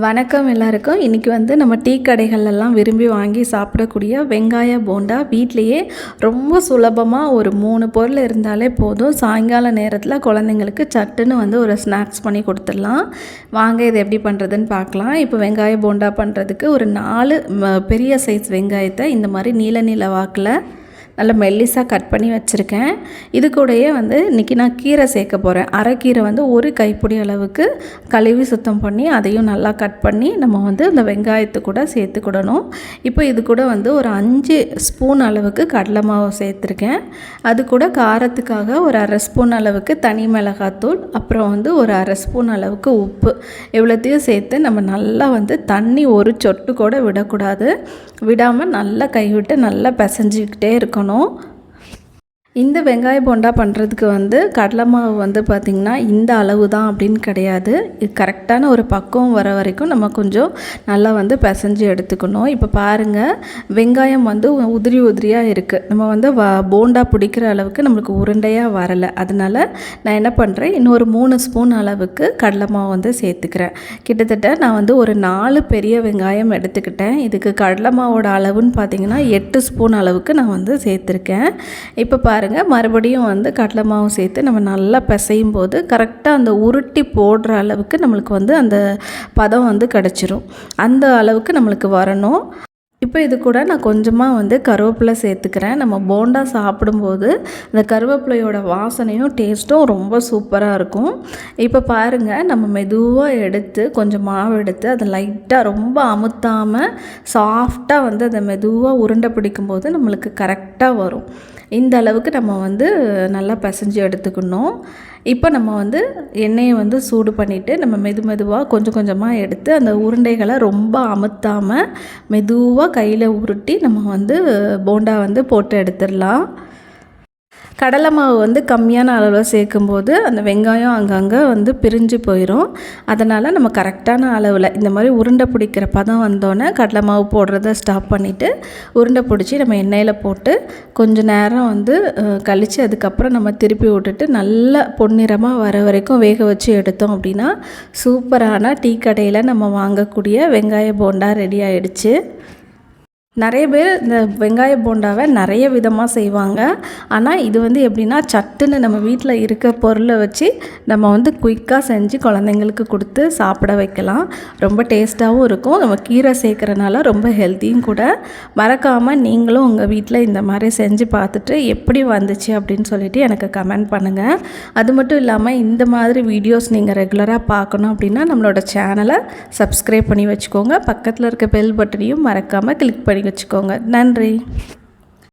வணக்கம் எல்லாருக்கும். இன்றைக்கி நம்ம டீ கடைகள்லாம் விரும்பி வாங்கி சாப்பிடக்கூடிய வெங்காய போண்டா வீட்லேயே ரொம்ப சுலபமாக ஒரு 3 பொருள் இருந்தாலே போதும். சாயங்கால நேரத்தில் குழந்தைங்களுக்கு சட்டுன்னு ஒரு ஸ்நாக்ஸ் பண்ணி கொடுத்துடலாம். வாங்க இதை எப்படி பண்ணுறதுன்னு பார்க்கலாம். இப்போ வெங்காய போண்டா பண்ணுறதுக்கு ஒரு 4 பெரிய சைஸ் வெங்காயத்தை இந்த மாதிரி நீல நீல வாக்கில் நல்லா மெல்லிஸாக கட் பண்ணி வச்சுருக்கேன். இது கூடயே இன்றைக்கி நான் கீரை சேர்க்க போகிறேன். அரைக்கீரை ஒரு கைப்பிடி அளவுக்கு கழுவி சுத்தம் பண்ணி அதையும் நல்லா கட் பண்ணி நம்ம இந்த வெங்காயத்தை கூட சேர்த்துக்கிடணும். இப்போ இது கூட ஒரு 5 ஸ்பூன் அளவுக்கு கடலை மாவு சேர்த்துருக்கேன். அது கூட காரத்துக்காக ஒரு அரை ஸ்பூன் அளவுக்கு தனி மிளகாத்தூள், அப்புறம் ஒரு அரை ஸ்பூன் அளவுக்கு உப்பு, இவ்வளோத்தையும் சேர்த்து நம்ம நல்லா தண்ணி ஒரு சொட்டு கூட விடக்கூடாது. விடாமல் நல்லா கைவிட்டு நல்லா பிசைஞ்சிக்கிட்டே இருக்கணும். இந்த வெங்காய போண்டா பண்ணுறதுக்கு கடலை மாவு பார்த்திங்கன்னா இந்த அளவு தான் அப்படின்னு கிடையாது. இது கரெக்டான ஒரு பக்குவம் வர வரைக்கும் நம்ம கொஞ்சம் நல்லா பிசைஞ்சு எடுத்துக்கணும். இப்போ பாருங்கள், வெங்காயம் உதிரி உதிரியாக இருக்குது. நம்ம போண்டா பிடிக்கிற அளவுக்கு நம்மளுக்கு உருண்டையாக வரலை. அதனால் நான் என்ன பண்ணுறேன், இன்னொரு 3 ஸ்பூன் அளவுக்கு கடலை மாவு சேர்த்துக்கிறேன். கிட்டத்தட்ட நான் ஒரு 4 பெரிய வெங்காயம் எடுத்துக்கிட்டேன். இதுக்கு கடலை மாவோட அளவுன்னு பார்த்திங்கன்னா 8 ஸ்பூன் அளவுக்கு நான் சேர்த்துருக்கேன். இப்போ பாருங்கள், மறுபடியும் கடலை மாவு சேர்த்து நம்ம நல்லா பிசையும் போது கரெக்டாக அந்த உருட்டி போடுற அளவுக்கு நம்மளுக்கு அந்த பதம் கிடச்சிரும். அந்த அளவுக்கு நம்மளுக்கு வரணும். இப்போ இது கூட நான் கொஞ்சமாக கருவேப்பிலை சேர்த்துக்கிறேன். நம்ம போண்டா சாப்பிடும்போது அந்த கருவேப்பிலையோட வாசனையும் டேஸ்ட்டும் ரொம்ப சூப்பராக இருக்கும். இப்போ பாருங்கள், நம்ம மெதுவாக எடுத்து கொஞ்சம் மாவு எடுத்து அதை லைட்டாக ரொம்ப அமுத்தாமல் சாஃப்டாக அதை மெதுவாக உருண்டை பிடிக்கும்போது நம்மளுக்கு கரெக்டாக வரும். இந்த அளவுக்கு நம்ம நல்லா பிசைஞ்சு எடுத்துக்கணும். இப்போ நம்ம எண்ணெயை சூடு பண்ணிவிட்டு நம்ம மெதுவாக கொஞ்சம் கொஞ்சமாக எடுத்து அந்த உருண்டைகளை ரொம்ப அமுத்தாமல் மெதுவாக கையில் உருட்டி நம்ம போண்டா போட்டு எடுத்துடலாம். கடலை மாவு கம்மியான அளவில் சேர்க்கும்போது அந்த வெங்காயம் அங்கங்கே பிரிஞ்சு போயிடும். அதனால் நம்ம கரெக்டான அளவில் இந்த மாதிரி உருண்டை பிடிக்கிற பதம் வந்தோடனே கடலை மாவு போடுறத ஸ்டாப் பண்ணிவிட்டு உருண்டை பிடிச்சி நம்ம எண்ணெயில் போட்டு கொஞ்சம் நேரம் கழித்து அதுக்கப்புறம் நம்ம திருப்பி விட்டுட்டு நல்லா பொன்னிறமாக வர வரைக்கும் வேக வச்சு எடுத்தோம் அப்படின்னா சூப்பரான டீ கடையில் நம்ம வாங்கக்கூடிய வெங்காய போண்டா ரெடி ஆகிடுச்சு. நிறைய பேர் இந்த வெங்காய போண்டாவை நிறைய விதமாக செய்வாங்க. ஆனால் இது எப்படின்னா சட்டுன்னு நம்ம வீட்டில் இருக்க பொருளை வச்சு நம்ம குயிக்காக செஞ்சு குழந்தைங்களுக்கு கொடுத்து சாப்பிட வைக்கலாம். ரொம்ப டேஸ்ட்டாகவும் இருக்கும். நம்ம கீரை சேர்க்குறனால ரொம்ப ஹெல்த்தியும் கூட. மறக்காமல் நீங்களும் உங்கள் வீட்டில் இந்த மாதிரி செஞ்சு பார்த்துட்டு எப்படி வந்துச்சு அப்படின்னு சொல்லிட்டு எனக்கு கமெண்ட் பண்ணுங்கள். அது மட்டும் இல்லாமல் இந்த மாதிரி வீடியோஸ் நீங்கள் ரெகுலராக பார்க்கணும் அப்படின்னா நம்மளோட சேனலை சப்ஸ்கிரைப் பண்ணி வச்சுக்கோங்க. பக்கத்தில் இருக்க பெல் பட்டனையும் மறக்காமல் கிளிக் பண்ணி வச்சுக்கோங்க. நன்றி.